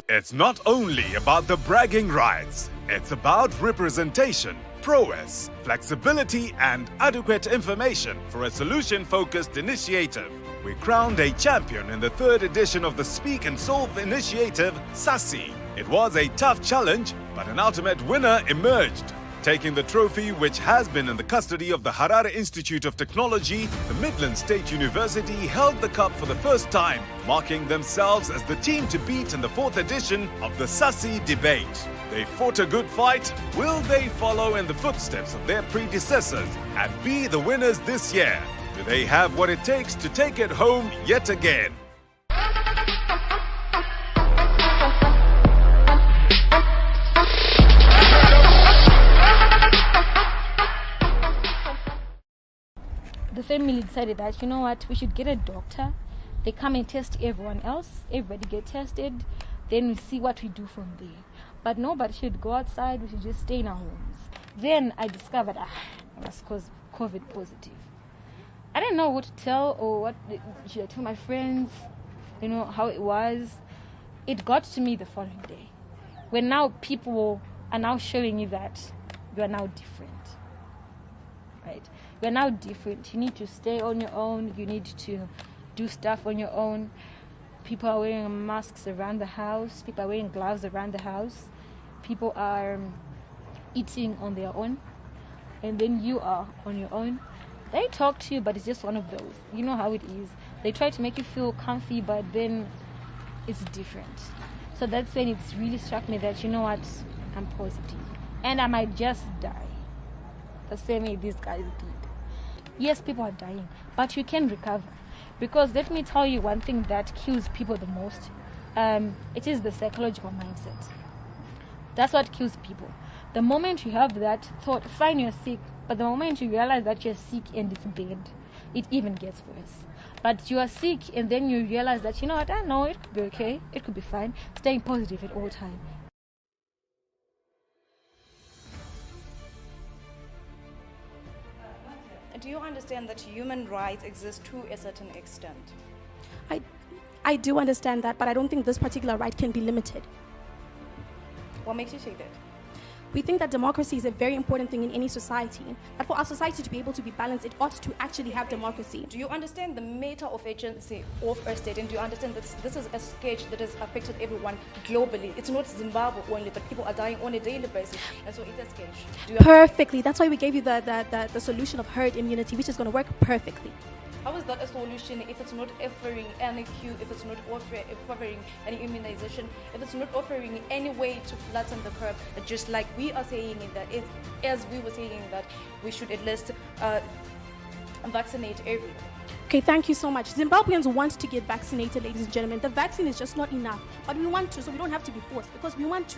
It's not only about the bragging rights, it's about representation, prowess, flexibility, and adequate information for a solution-focused initiative. We crowned a champion in the 3rd edition of the Speak and Solve initiative, SASI. It was a tough challenge, but an ultimate winner emerged. Taking the trophy, which has been in the custody of the Harare Institute of Technology, the Midland State University held the cup for the first time, marking themselves as the team to beat in the 4th edition of the SASI debate. They fought a good fight. Will they follow in the footsteps of their predecessors and be the winners this year? Do they have what it takes to take it home yet again? The family decided that, you know what, we should get a doctor. They come and test everyone else. Everybody get tested. Then we see what we do from there. But nobody should go outside. We should just stay in our homes. Then I discovered I was COVID positive. I didn't know what to tell or what should I tell my friends, you know, how it was. It got to me the following day. When now people are now showing you that you are now different. Right? You're now different. You need to stay on your own. You need to do stuff on your own. People are wearing masks around the house. People are wearing gloves around the house. People are eating on their own. And then you are on your own. They talk to you, but it's just one of those. You know how it is. They try to make you feel comfy, but then it's different. So that's when it's really struck me that, you know what, I'm positive. And I might just die. The same way these guys did. Yes, people are dying, but you can recover. Because let me tell you one thing that kills people the most. It is the psychological mindset. That's what kills people. The moment you have that thought, fine, you're sick, but the moment you realize that you're sick and it's bad, it even gets worse. But you are sick and then you realize that, you know what, I know it could be okay, it could be fine. Staying positive at all times. Do you understand that human rights exist to a certain extent? I do understand that, but I don't think this particular right can be limited. What makes you say that? We think that democracy is a very important thing in any society. But for our society to be able to be balanced, it ought to actually have democracy. Do you understand the matter of agency of a state? And do you understand that this is a scourge that has affected everyone globally? It's not Zimbabwe only, but people are dying on a daily basis. And so it's a scourge. Perfectly. That's why we gave you the solution of herd immunity, which is going to work perfectly. How is that a solution if it's not offering any cure, if it's not offering any immunization, if it's not offering any way to flatten the curve, just like we are saying that, as we were saying that we should at least vaccinate everyone. Okay, thank you so much. Zimbabweans want to get vaccinated, ladies and gentlemen. The vaccine is just not enough, but we want to, so we don't have to be forced because we want to.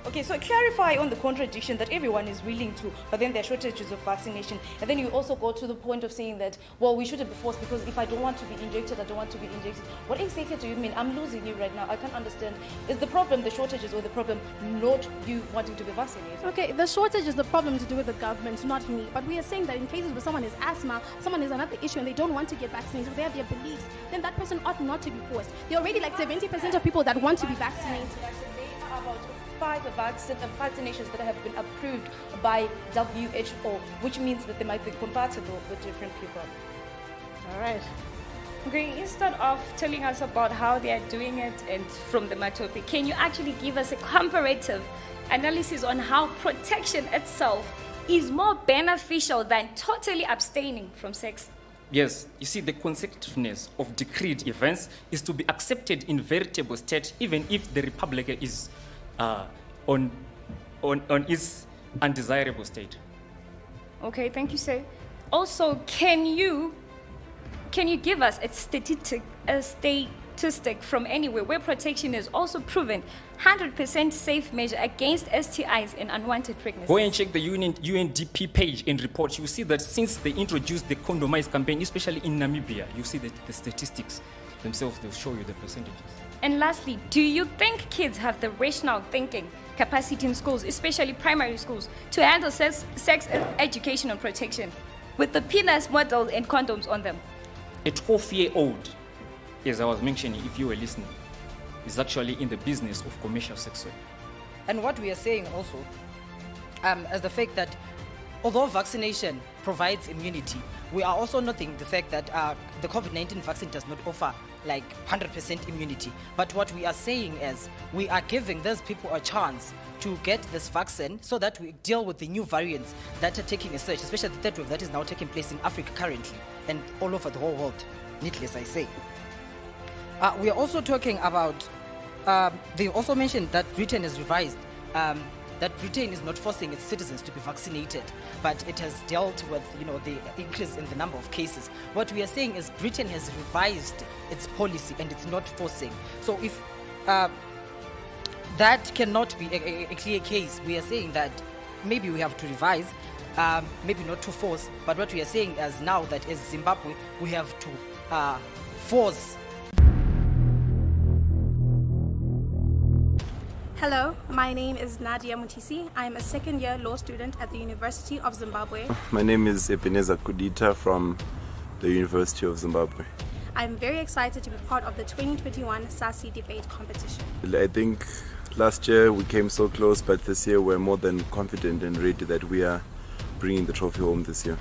Okay, so clarify on the contradiction that everyone is willing to, but then there are shortages of vaccination. And then you also go to the point of saying that, well, we shouldn't be forced because if I don't want to be injected, I don't want to be injected. What exactly do you mean? I'm losing you right now. I can't understand. Is the problem the shortages or the problem not you wanting to be vaccinated? Okay, the shortage is the problem to do with the government, not me. But we are saying that in cases where someone has asthma, someone has another issue and they don't want to get vaccinated, they have their beliefs, then that person ought not to be forced. There are already like 70% of people that want to be vaccinated. They are about 5 vaccinations that have been approved by WHO, which means that they might be compatible with different people. All right. Okay, instead of telling us about how they are doing it and from the Matopi, can you actually give us a comparative analysis on how protection itself is more beneficial than totally abstaining from sex? Yes, you see, the consecutiveness of decreed events is to be accepted in veritable state, even if the republic is on its undesirable state. Okay, thank you, sir. Also, can you give us a statistic from anywhere where protection is also proven 100% safe measure against STIs and unwanted pregnancies? Go and check the UNDP page and report. You see that since they introduced the condomize campaign, especially in Namibia, you see the statistics themselves, they'll show you the percentages. And lastly, do you think kids have the rational thinking capacity in schools, especially primary schools, to handle sex education and protection with the penis models and condoms on them? A 12-year-old, as I was mentioning, if you were listening, is actually in the business of commercial sex work. And what we are saying also, as the fact that although vaccination provides immunity, we are also noting the fact that the COVID-19 vaccine does not offer like 100% immunity. But what we are saying is we are giving those people a chance to get this vaccine so that we deal with the new variants that are taking a surge, especially the third wave that is now taking place in Africa currently and all over the whole world, needless I say. We are also talking about, they also mentioned that Britain has revised, that Britain is not forcing its citizens to be vaccinated, but it has dealt with, the increase in the number of cases. What we are saying is Britain has revised its policy and it's not forcing. So if that cannot be a clear case, we are saying that maybe we have to revise, maybe not to force, but what we are saying is now that as Zimbabwe, we have to force. Hello, my name is Nadia Mutisi. I'm a second-year law student at the University of Zimbabwe. My name is Ebenezer Kudita from the University of Zimbabwe. I'm very excited to be part of the 2021 SASI debate competition. I think last year we came so close, but this year we're more than confident and ready that we are bringing the trophy home this year.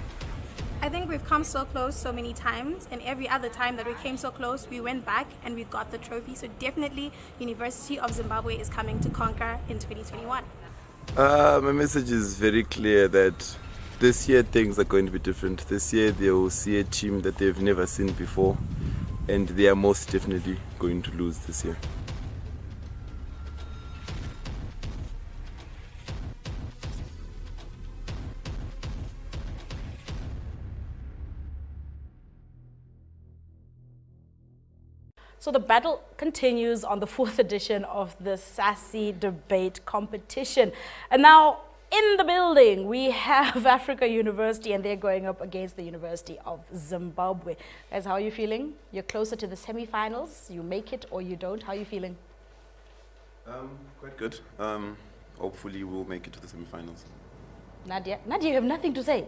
I think we've come so close so many times, and every other time that we came so close, we went back and we got the trophy. So definitely, University of Zimbabwe is coming to conquer in 2021. My message is very clear that this year things are going to be different. This year they will see a team that they've never seen before, and they are most definitely going to lose this year. So the battle continues on the 4th edition of the SASI debate competition. And now in the building, we have Africa University, and they're going up against the University of Zimbabwe. Guys, how are you feeling? You're closer to the semi-finals. You make it or you don't. How are you feeling? Quite good. Hopefully we'll make it to the semi-finals. Nadia, you have nothing to say.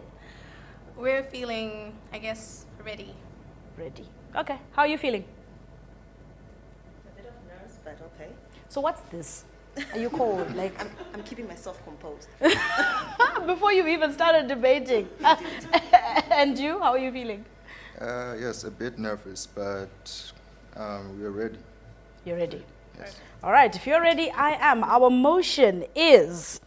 We're feeling, I guess, ready. Ready. Okay. How are you feeling? But okay. So what's this? Are you cold? Like I'm keeping myself composed. Before you even started debating. And you, how are you feeling? Yes, a bit nervous, but we are ready. You're ready? Yes. All right, if you're ready, I am. Our motion is: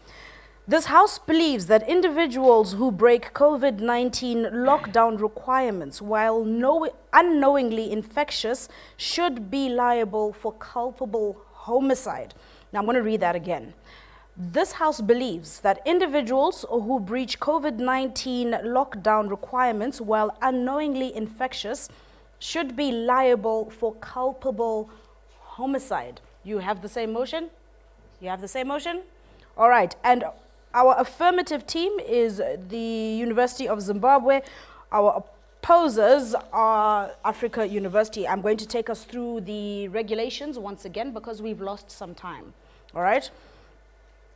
this House believes that individuals who break COVID-19 lockdown requirements while unknowingly infectious should be liable for culpable homicide. Now, I'm going to read that again. This House believes that individuals who breach COVID-19 lockdown requirements while unknowingly infectious should be liable for culpable homicide. You have the same motion? You have the same motion? All right, and our affirmative team is the University of Zimbabwe. Our opposers are Africa University. I'm going to take us through the regulations once again because we've lost some time. All right?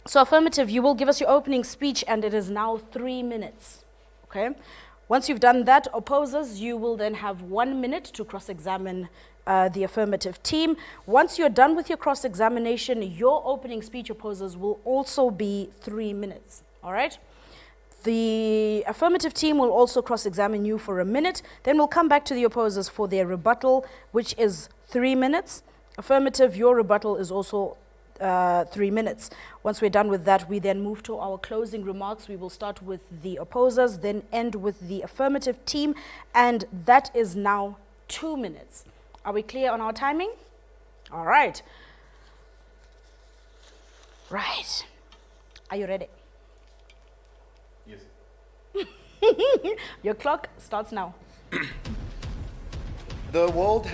So affirmative, you will give us your opening speech, and it is now 3 minutes. Okay? Once you've done that, opposers, you will then have 1 minute to cross-examine the affirmative team. Once you're done with your cross-examination, your opening speech, opposers, will also be 3 minutes. All right? The affirmative team will also cross-examine you for 1 minute. Then we'll come back to the opposers for their rebuttal, which is 3 minutes. Affirmative, your rebuttal is also 3 minutes. Once we're done with that, we then move to our closing remarks. We will start with the opposers, then end with the affirmative team, and that is now 2 minutes. Are we clear on our timing? All right. Right. Are you ready? Yes. Your clock starts now. The world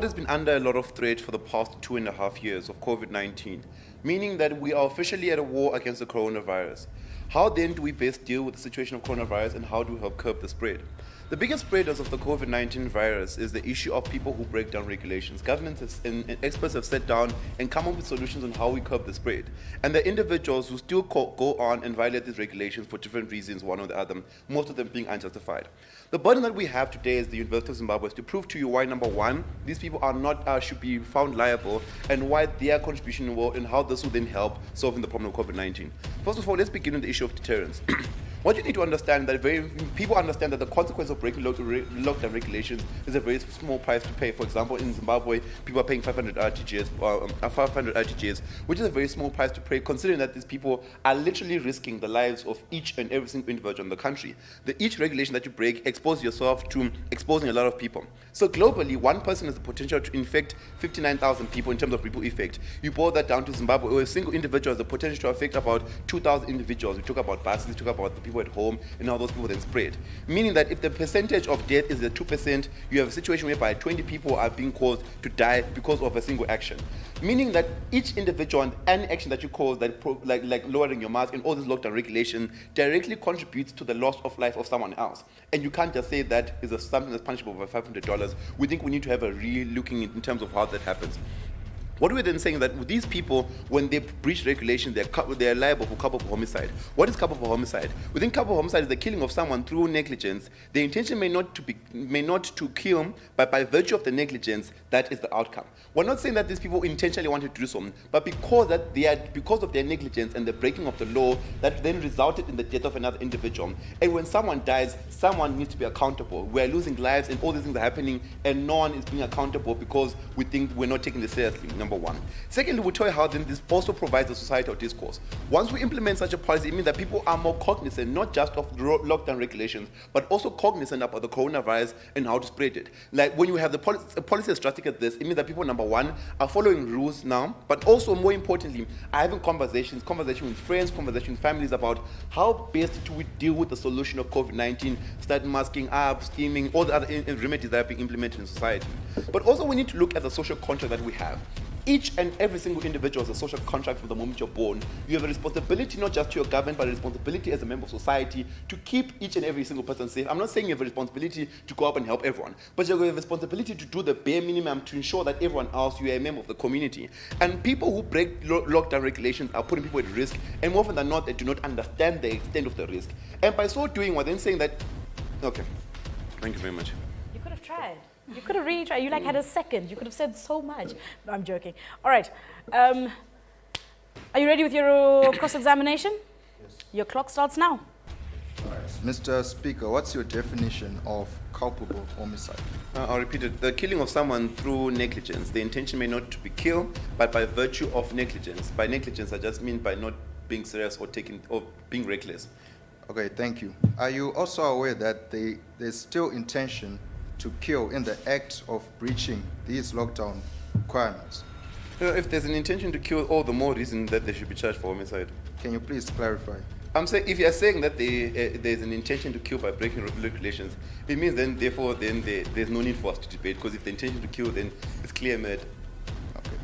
has been under a lot of threat for the past 2.5 years of COVID-19. meaning that we are officially at a war against the coronavirus. How then do we best deal with the situation of coronavirus, and how do we help curb the spread? The biggest spreaders of the COVID-19 virus is the issue of people who break down regulations. Governments and experts have sat down and come up with solutions on how we curb the spread. And the individuals who still go on and violate these regulations for different reasons, one or the other, most of them being unjustified. The burden that we have today as the University of Zimbabwe is to prove to you why, number one, these people are not should be found liable, and why their contribution will, and how this will then help solving the problem of COVID-19. First of all, let's begin with the issue of deterrence. What you need to understand that people understand that the consequence of breaking lockdown regulations is a very small price to pay. For example, in Zimbabwe, people are paying 500 RTGs, which is a very small price to pay, considering that these people are literally risking the lives of each and every single individual in the country. Each regulation that you break exposes yourself to exposing a lot of people. So globally, one person has the potential to infect 59,000 people in terms of ripple effect. You boil that down to Zimbabwe, where a single individual has the potential to affect about 2,000 individuals. We talk about buses, we talk about the people at home, and how those people then spread. Meaning that if the percentage of death is at 2%, you have a situation whereby 20 people are being caused to die because of a single action. Meaning that each individual and any action that you cause, that like lowering your mask and all this lockdown regulation, directly contributes to the loss of life of someone else. And you can't just say that is something that's punishable by $500. We think we need to have a real looking in terms of how that happens. What we're then saying is that with these people, when they breach regulation, they're liable for culpable homicide. What is culpable homicide? Within culpable homicide is the killing of someone through negligence. The intention may not to kill, but by virtue of the negligence, that is the outcome. We're not saying that these people intentionally wanted to do so, but because of their negligence and the breaking of the law, that then resulted in the death of another individual. And when someone dies, someone needs to be accountable. We're losing lives, and all these things are happening, and no one is being accountable because we think we're not taking this seriously. Number one. Secondly, we'll tell you how then this also provides a societal discourse. Once we implement such a policy, it means that people are more cognizant, not just of lockdown regulations, but also cognizant about the coronavirus and how to spread it. Like when you have a policy as drastic as this, it means that people, number one, are following rules now, but also more importantly, are having conversations with friends, conversations with families about how best do we deal with the solution of COVID-19, start masking up, steaming, all the other remedies that are being implemented in society. But also we need to look at the social contract that we have. Each and every single individual has a social contract from the moment you're born. You have a responsibility not just to your government, but a responsibility as a member of society to keep each and every single person safe. I'm not saying you have a responsibility to go up and help everyone, but you have a responsibility to do the bare minimum to ensure that everyone else, you are a member of the community. And people who break lockdown regulations are putting people at risk, and more often than not, they do not understand the extent of the risk. And by so doing, we're then saying that, okay, thank you very much. You could have tried. You could have really tried. You had a second. You could have said so much. No, I'm joking. All right. Are you ready with your cross-examination? Yes. Your clock starts now. All right. Mr. Speaker, what's your definition of culpable homicide? I'll repeat it. The killing of someone through negligence. The intention may not to be killed, but by virtue of negligence. By negligence, I just mean by not being serious or being reckless. Okay, thank you. Are you also aware that there's still intention to kill in the act of breaching these lockdown requirements? If there's an intention to kill, all the more reason that they should be charged for homicide. Can you please clarify? I'm saying, if you're saying that there's an intention to kill by breaking regulations, it means then, therefore, there's no need for us to debate, because if the intention to kill, then it's clear murder. Okay.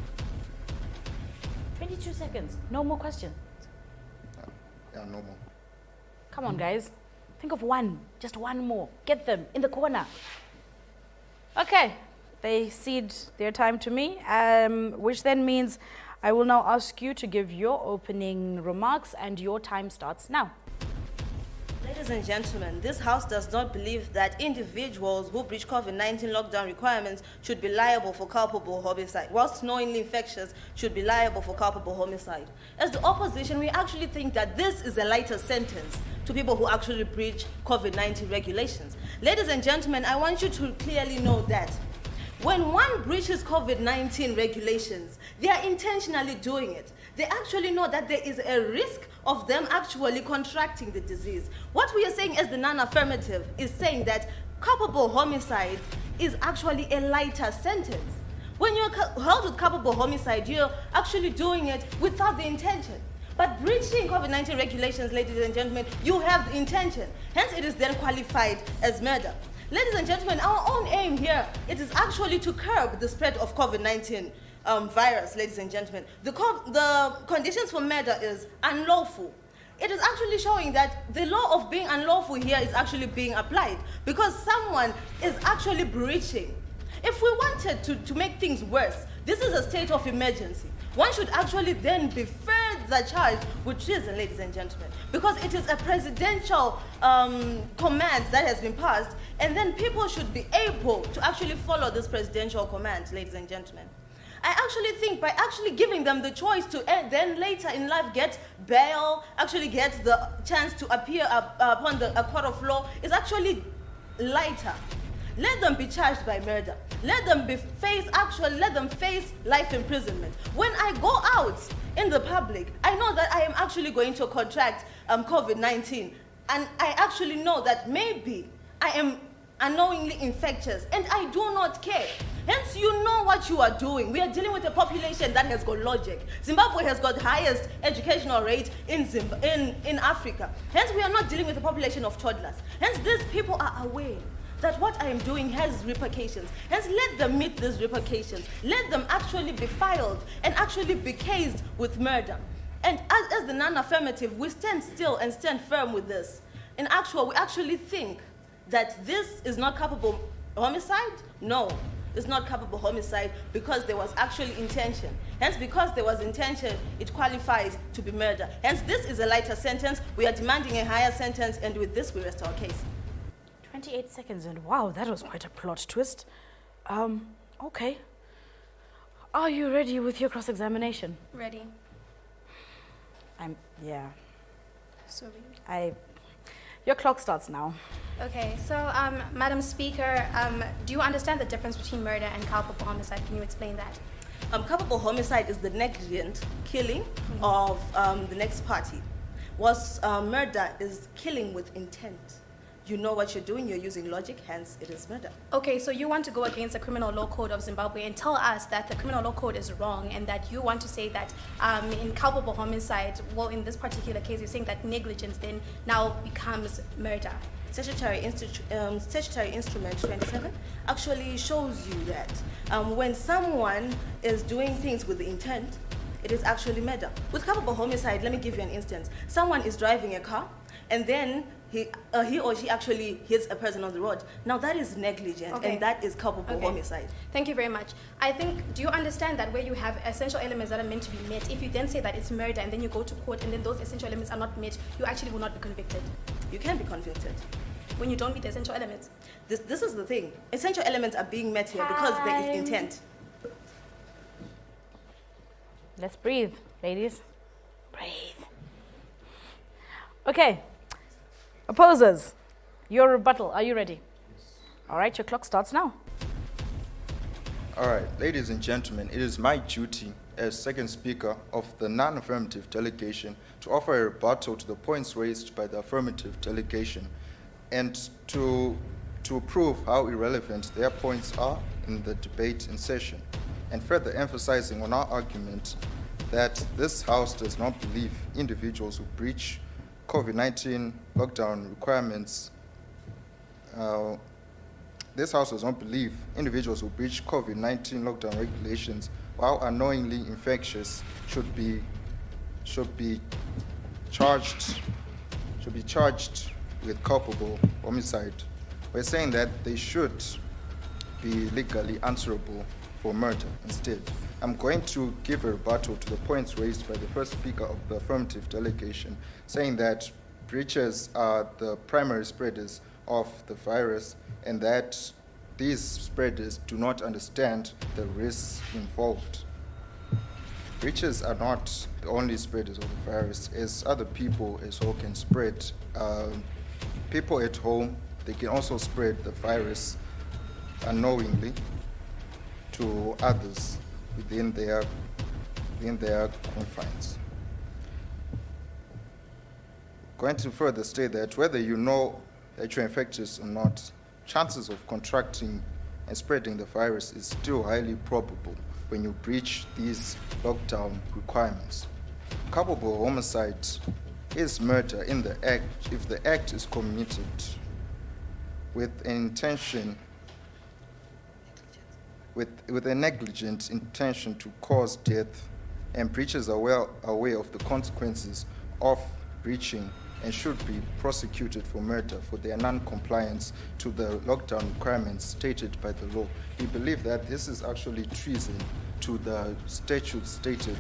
22 seconds. No more questions. Yeah, no more. Come on, guys. Think of one. Just one more. Get them in the corner. Okay. They cede their time to me, which then means I will now ask you to give your opening remarks, and your time starts now. Ladies and gentlemen, this House does not believe that individuals who breach COVID-19 lockdown requirements should be liable for culpable homicide, whilst knowingly infectious should be liable for culpable homicide. As the opposition, we actually think that this is a lighter sentence to people who actually breach COVID-19 regulations. Ladies and gentlemen, I want you to clearly know that when one breaches COVID-19 regulations, they are intentionally doing it. They actually know that there is a risk of them actually contracting the disease. What we are saying as the non-affirmative is saying that culpable homicide is actually a lighter sentence. When you're held with culpable homicide, you're actually doing it without the intention. But breaching COVID-19 regulations, ladies and gentlemen, you have the intention. Hence, it is then qualified as murder. Ladies and gentlemen, our own aim here, it is actually to curb the spread of COVID-19 virus, ladies and gentlemen. The conditions for murder is unlawful. It is actually showing that the law of being unlawful here is actually being applied because someone is actually breaching. If we wanted to make things worse, this is a state of emergency. One should actually then be further charged with treason, ladies and gentlemen, because it is a presidential command that has been passed, and then people should be able to actually follow this presidential command, ladies and gentlemen. I actually think by actually giving them the choice to then later in life get bail, actually get the chance to appear upon a court of law is actually lighter. Let them be charged by murder. Let them let them face life imprisonment. When I go out in the public, I know that I am actually going to contract COVID-19. And I actually know that maybe I am unknowingly infectious, and I do not care. Hence, you know what you are doing. We are dealing with a population that has got logic. Zimbabwe has got the highest educational rate in Africa. Hence, we are not dealing with a population of toddlers. Hence, these people are aware that what I am doing has repercussions. Hence, let them meet these repercussions. Let them actually be filed and actually be cased with murder. And as the non-affirmative, we stand still and stand firm with this. In actual, we actually think that this is not culpable homicide? No, it's not culpable homicide because there was actually intention. Hence, because there was intention, it qualifies to be murder. Hence, this is a lighter sentence. We are demanding a higher sentence, and with this, we rest our case. 28 seconds, and wow, that was quite a plot twist. Okay. Are you ready with your cross-examination? Ready. Yeah. Sorry. Your clock starts now. Okay, so Madam Speaker, do you understand the difference between murder and culpable homicide? Can you explain that? Culpable homicide is the negligent killing of the next party, whilst murder is killing with intent. You know what you're doing, you're using logic, hence it is murder. Okay, so you want to go against the criminal law code of Zimbabwe and tell us that the criminal law code is wrong and that you want to say that in culpable homicide, well, in this particular case, you're saying that negligence then now becomes murder. Statutory Instrument 27 actually shows you that when someone is doing things with the intent, it is actually murder. With culpable homicide, let me give you an instance. Someone is driving a car and then he or she actually hits a person on the road. Now that is negligent, Okay. and that is culpable homicide. Thank you very much. I think, do you understand that where you have essential elements that are meant to be met, if you then say that it's murder and then you go to court and then those essential elements are not met, you actually will not be convicted? You can be convicted. When you don't meet the essential elements? This is the thing. Essential elements are being met here because there is intent. Let's breathe, ladies. Breathe. Okay. Opposers, your rebuttal. Are you ready? All right, your clock starts now. All right, ladies and gentlemen, it is my duty as second speaker of the non-affirmative delegation to offer a rebuttal to the points raised by the affirmative delegation and to prove how irrelevant their points are in the debate in session, and further emphasizing on our argument that this House does not believe individuals who breach COVID-19 lockdown requirements. This House does not believe individuals who breach COVID-19 lockdown regulations while unknowingly infectious should be charged with culpable homicide. We're saying that they should be legally answerable for murder instead. I'm going to give a rebuttal to the points raised by the first speaker of the affirmative delegation, saying that breaches are the primary spreaders of the virus and that these spreaders do not understand the risks involved. Breaches are not the only spreaders of the virus, as other people as well can spread. People at home, they can also spread the virus unknowingly to others within their confines. Going to further state that whether you know that you're infectious or not, chances of contracting and spreading the virus is still highly probable when you breach these lockdown requirements. Culpable homicide is murder in the act if the act is committed with an intention with a negligent intention to cause death, and breachers are well aware of the consequences of breaching and should be prosecuted for murder for their non-compliance to the lockdown requirements stated by the law. We believe that this is actually treason to the statute stated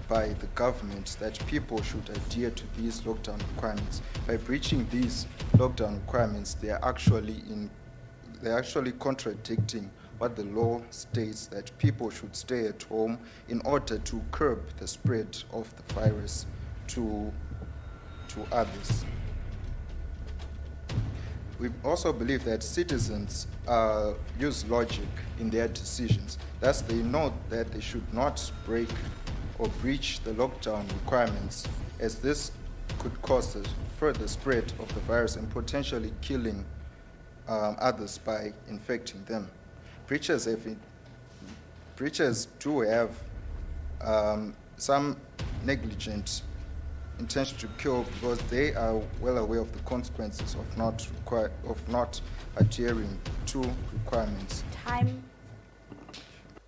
by the government that people should adhere to these lockdown requirements. By breaching these lockdown requirements, they are actually contradicting what the law states, that people should stay at home in order to curb the spread of the virus to others. We also believe that citizens use logic in their decisions. Thus, they know that they should not break or breach the lockdown requirements, as this could cause the further spread of the virus and potentially killing others by infecting them. Breachers do have some negligent intention to kill because they are well aware of the consequences of not adhering to requirements. Time.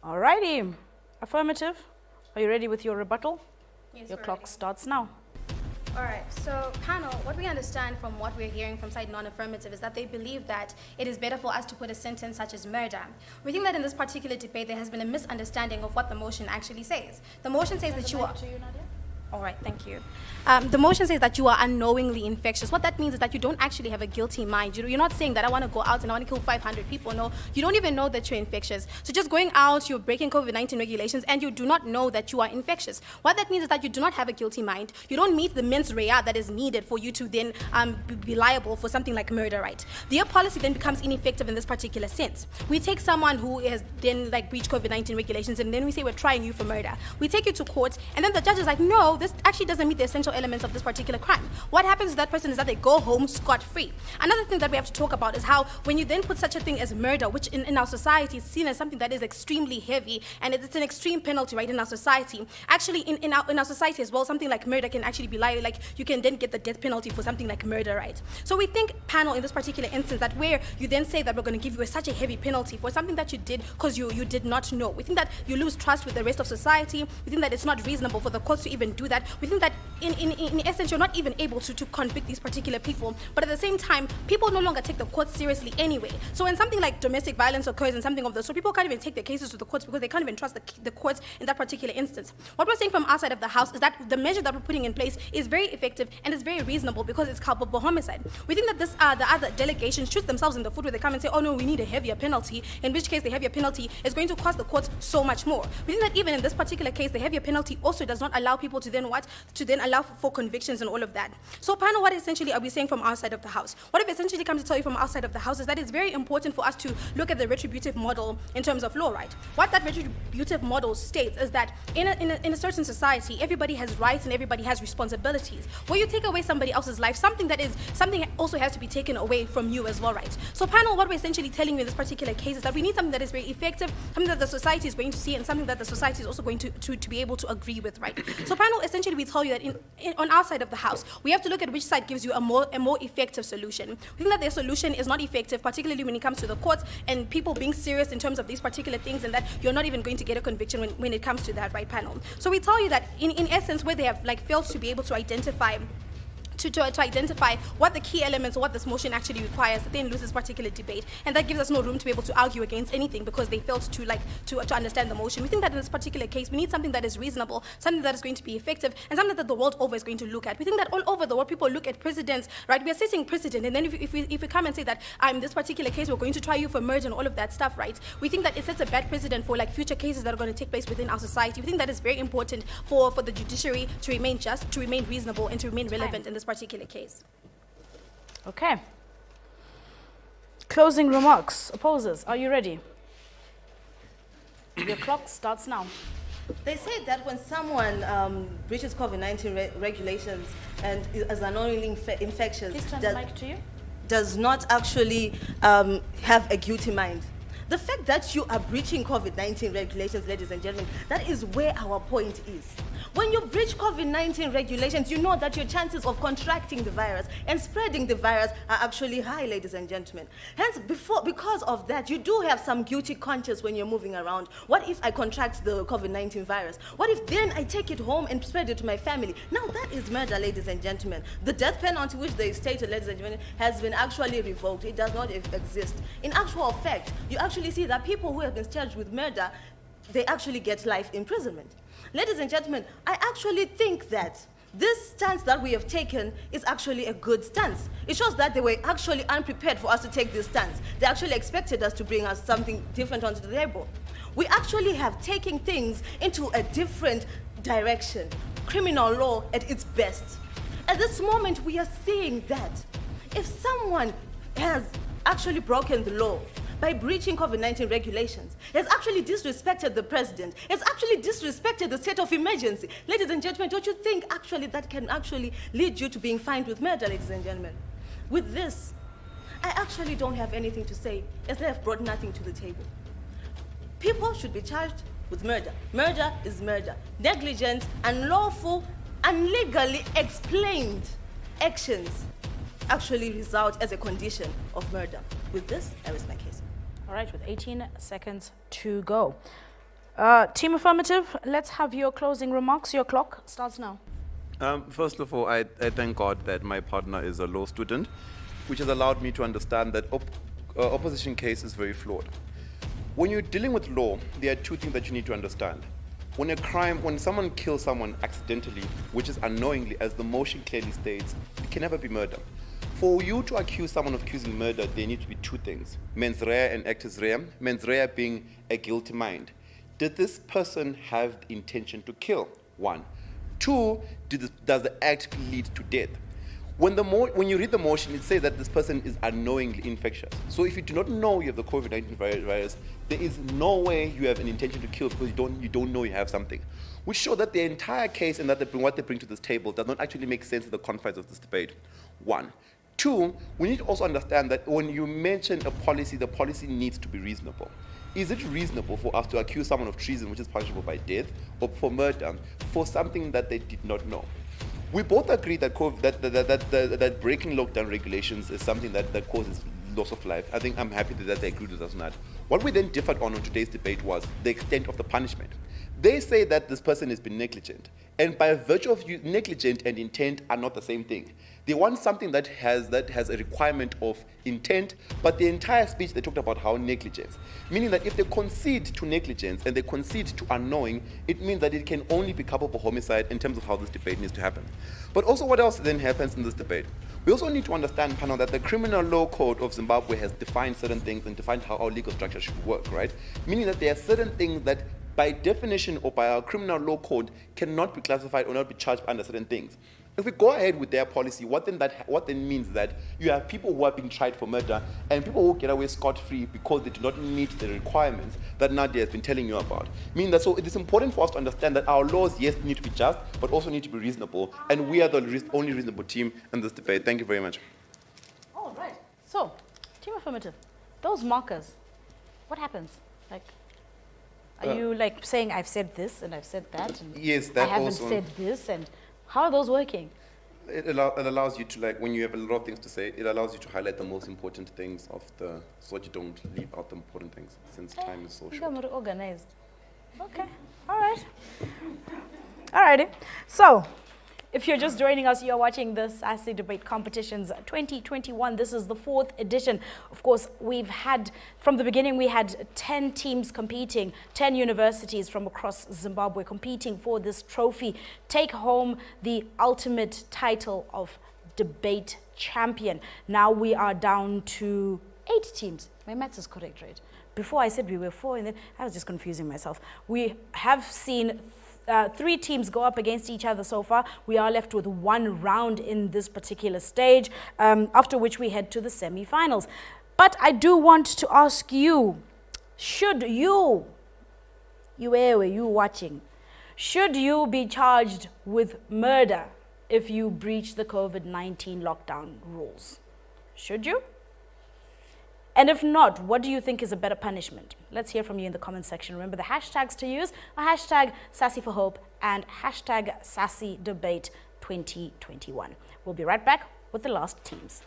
Alrighty. Affirmative. Are you ready with your rebuttal? Yes, Your we're clock ready. starts now. All right, so panel, what we understand from what we're hearing from side non-affirmative is that they believe that it is better for us to put a sentence such as murder. We think that in this particular debate there has been a misunderstanding of what the motion actually says. The motion says that you are... All right, thank you. The motion says that you are unknowingly infectious. What that means is that you don't actually have a guilty mind. You're not saying that I want to go out and I want to kill 500 people. No, you don't even know that you're infectious. So just going out, you're breaking COVID-19 regulations, and you do not know that you are infectious. What that means is that you do not have a guilty mind. You don't meet the mens rea that is needed for you to then be liable for something like murder, right? Your policy then becomes ineffective in this particular sense. We take someone who has then breached COVID-19 regulations, and then we say we're trying you for murder. We take you to court, and then the judge is like, no, this actually doesn't meet the essential elements of this particular crime. What happens to that person is that they go home scot-free. Another thing that we have to talk about is how when you then put such a thing as murder, which in our society is seen as something that is extremely heavy, and it's an extreme penalty, right, in our society. Actually, in our society as well, something like murder can actually be like you can then get the death penalty for something like murder, right? So we think, panel, in this particular instance, that where you then say that we're going to give you such a heavy penalty for something that you did because you did not know. We think that you lose trust with the rest of society. We think that it's not reasonable for the courts to even do that. We think that in essence, you're not even able to convict these particular people. But at the same time, people no longer take the courts seriously anyway. So when something like domestic violence occurs and something of the sort, people can't even take their cases to the courts because they can't even trust the courts in that particular instance. What we're saying from our side of the house is that the measure that we're putting in place is very effective and is very reasonable because it's culpable homicide. We think that this the other delegations shoot themselves in the foot where they come and say, oh no, we need a heavier penalty, in which case the heavier penalty is going to cost the courts so much more. We think that even in this particular case, the heavier penalty also does not allow people to then allow for convictions and all of that. So panel, what essentially are we saying from our side of the house? What I've essentially come to tell you from our side of the house is that it's very important for us to look at the retributive model in terms of law, right? What that retributive model states is that in a certain society, everybody has rights and everybody has responsibilities. Where you take away somebody else's life, something also has to be taken away from you as well, right? So panel, what we're essentially telling you in this particular case is that we need something that is very effective, something that the society is going to see, and something that the society is also going to be able to agree with, right? So panel, essentially we tell you that on our side of the house, we have to look at which side gives you a more effective solution. We think that their solution is not effective, particularly when it comes to the courts and people being serious in terms of these particular things, and that you're not even going to get a conviction when it comes to that, right, panel? So we tell you that in essence, where they have failed to be able to identify what the key elements or what this motion actually requires, then lose this particular debate, and that gives us no room to be able to argue against anything because they failed to understand the motion. We think that in this particular case, we need something that is reasonable, something that is going to be effective, and something that the world over is going to look at. We think that all over the world, people look at precedents, right? We are setting precedent, and then if we come and say that in this particular case, we're going to try you for murder and all of that stuff, right? We think that it sets a bad precedent for future cases that are going to take place within our society. We think that is very important for the judiciary to remain just, to remain reasonable, and to remain relevant in this particular case. Okay. Closing remarks. Opposers, are you ready? Your clock starts now. They say that when someone breaches COVID-19 regulations and is unknowingly infectious, Please turn the mic to you. does not actually have a guilty mind. The fact that you are breaching COVID-19 regulations, ladies and gentlemen, that is where our point is. When you breach COVID-19 regulations, you know that your chances of contracting the virus and spreading the virus are actually high, ladies and gentlemen. Hence, because of that, you do have some guilty conscience when you're moving around. What if I contract the COVID-19 virus? What if then I take it home and spread it to my family? Now that is murder, ladies and gentlemen. The death penalty which they stated, ladies and gentlemen, has been actually revoked. It does not exist. In actual fact, you actually see that people who have been charged with murder, they actually get life imprisonment. Ladies and gentlemen, I actually think that this stance that we have taken is actually a good stance. It shows that they were actually unprepared for us to take this stance. They actually expected us to bring us something different onto the table. We actually have taken things into a different direction. Criminal law at its best. At this moment, we are seeing that if someone has actually broken the law by breaching COVID-19 regulations, has actually disrespected the president, has actually disrespected the state of emergency. Ladies and gentlemen, don't you think actually that can actually lead you to being fined with murder, ladies and gentlemen? With this, I actually don't have anything to say, as they have brought nothing to the table. People should be charged with murder. Murder is murder. Negligent, unlawful, unlegally explained actions actually result as a condition of murder. With this, I rest my case. All right, with 18 seconds to go. Team Affirmative, let's have your closing remarks. Your clock starts now. First of all, I thank God that my partner is a law student, which has allowed me to understand that opposition case is very flawed. When you're dealing with law, there are two things that you need to understand. When someone kills someone accidentally, which is unknowingly, as the motion clearly states, it can never be murder. For you to accuse someone of accusing murder, there need to be two things: mens rea and actus rea. Mens rea being a guilty mind. Did this person have the intention to kill? One. Two, does the act lead to death? When you read the motion, it says that this person is unknowingly infectious. So if you do not know you have the COVID-19 virus, there is no way you have an intention to kill because you don't know you have something. Which shows that the entire case and what they bring to this table does not actually make sense in the confines of this debate. One. Two, we need to also understand that when you mention a policy, the policy needs to be reasonable. Is it reasonable for us to accuse someone of treason, which is punishable by death, or for murder, for something that they did not know? We both agree that breaking lockdown regulations is something that causes loss of life. I think I'm happy that they agreed with us on that. What we then differed on today's debate was the extent of the punishment. They say that this person has been negligent, and by virtue of negligent and intent are not the same thing. They want something that has a requirement of intent, but the entire speech they talked about how negligence, meaning that if they concede to negligence and they concede to unknowing, it means that it can only be culpable homicide in terms of how this debate needs to happen. But also what else then happens in this debate? We also need to understand, panel, that the criminal law code of Zimbabwe has defined certain things and defined how our legal structure should work, right? Meaning that there are certain things that by definition or by our criminal law code cannot be classified or not be charged under certain things. If we go ahead with their policy, what then means that you have people who are being tried for murder and people who get away scot-free because they do not meet the requirements that Nadia has been telling you about. Meaning that so it is important for us to understand that our laws, yes, need to be just, but also need to be reasonable. And we are the only reasonable team in this debate. Thank you very much. All right. So, Team Affirmative, those markers, what happens? Are you saying I've said this and I've said that? And yes, that I haven't also said this, and how are those working? It allows you to, when you have a lot of things to say, it allows you to highlight the most important things so that you don't leave out the important things, since time is so short. I'm organized. Okay. All right. All righty. So, if you're just joining us, you're watching the SASI Debate Competitions 2021. This is the 4th edition. Of course, from the beginning, we had 10 teams competing, 10 universities from across Zimbabwe competing for this trophy. Take home the ultimate title of debate champion. Now we are down to 8 teams. My maths is correct, right? Before I said we were 4, and then I was just confusing myself. We have seen 3 teams go up against each other so far. We are left with 1 round in this particular stage, after which we head to the semi-finals. But I do want to ask you, should you watching, should you be charged with murder if you breach the COVID-19 lockdown rules? Should you? And if not, what do you think is a better punishment? Let's hear from you in the comment section. Remember the hashtags to use are hashtag SASI for Hope and hashtag SASI Debate 2021. We'll be right back with the last teams.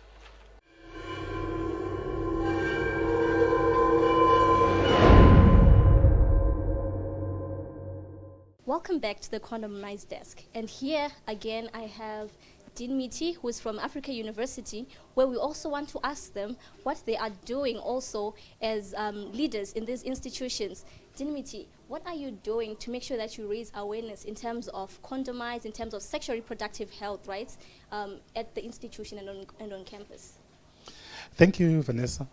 Welcome back to the Condomized Desk. And here again I have Dean Miti, who is from Africa University, where we also want to ask them what they are doing also as leaders in these institutions. Dean Miti, what are you doing to make sure that you raise awareness in terms of condomize, in terms of sexual reproductive health rights at the institution and on campus? Thank you, Vanessa.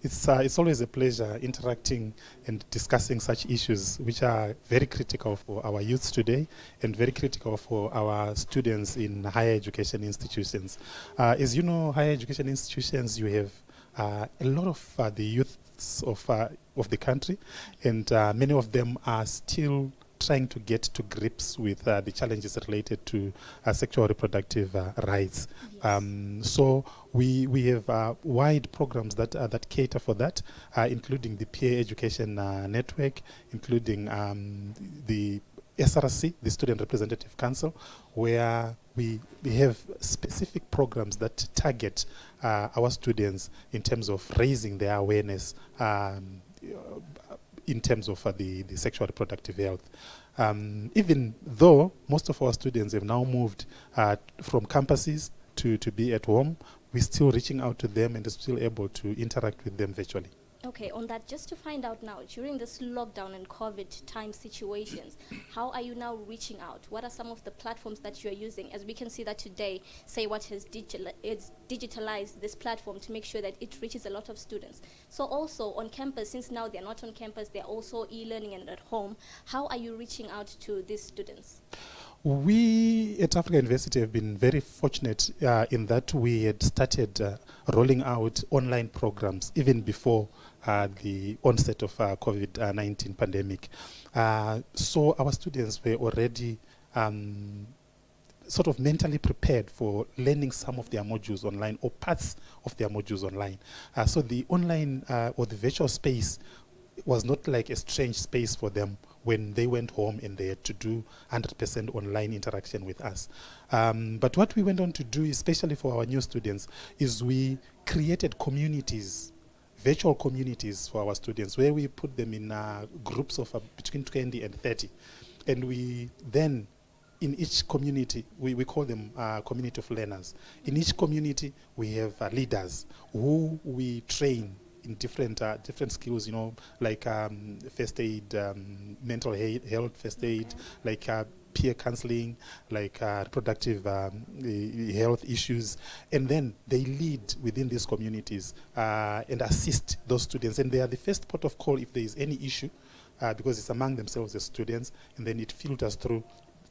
It's always a pleasure interacting and discussing such issues which are very critical for our youth today and very critical for our students in higher education institutions. As you know, higher education institutions, you have a lot of the youths of the country, and many of them are still trying to get to grips with the challenges related to sexual reproductive rights. Yes. So we have wide programs that cater for that, including the peer education network, including the SRC, the Student Representative Council, where we have specific programs that target our students in terms of raising their awareness in terms of the sexual reproductive health. Even though most of our students have now moved from campuses to be at home, we're still reaching out to them and still able to interact with them virtually. Okay, on that, just to find out now, during this lockdown and COVID time situations, how are you now reaching out? What are some of the platforms that you are using? As we can see that today, Say What has digitalized this platform to make sure that it reaches a lot of students. So also on campus, since now they're not on campus, they're also e-learning and at home, how are you reaching out to these students? We at Africa University have been very fortunate in that we had started rolling out online programs even before the onset of COVID-19 pandemic. So our students were already sort of mentally prepared for learning some of their modules online or parts of their modules online. So the online or the virtual space was not like a strange space for them when they went home and they had to do 100% online interaction with us. But what we went on to do, especially for our new students, is we created communities, virtual communities for our students, where we put them in groups of between 20 and 30. And we then, in each community, we call them community of learners. In each community, we have leaders who we train in different skills, you know, like first aid, mental health first aid, like peer counseling, like reproductive health issues, and then they lead within these communities and assist those students, and they are the first port of call if there is any issue, because it's among themselves as students, and then it filters through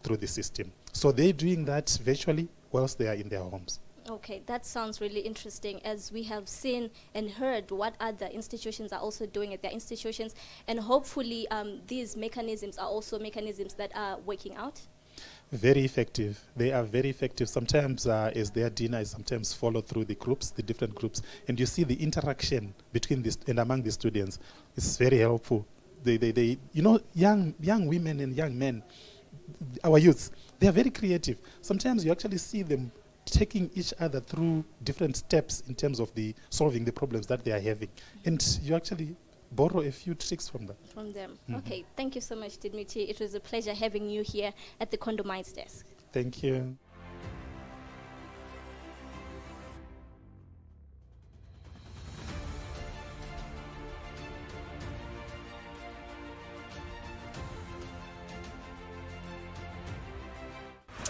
the system. So they're doing that virtually whilst they are in their homes. Okay, that sounds really interesting, as we have seen and heard what other institutions are also doing at their institutions, and hopefully these mechanisms are also mechanisms that are working out. Very effective. They are very effective. Sometimes as their dinner is sometimes follow through the groups, the different groups, and you see the interaction between this and among the students. It's very helpful. They you know, young women and young men, our youths, they are very creative. Sometimes you actually see them taking each other through different steps in terms of the solving the problems that they are having, and you actually borrow a few tricks from them. Okay, thank you so much, Dimitri. It was a pleasure having you here at the Condomized Desk. Thank you.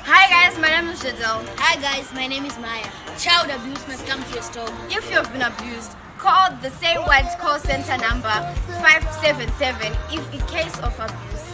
Hi guys, my name is Giselle. Hi guys, my name is Maya. Child abuse must come to your store. If you have been abused, call the Say What call center number 577 if in case of abuse.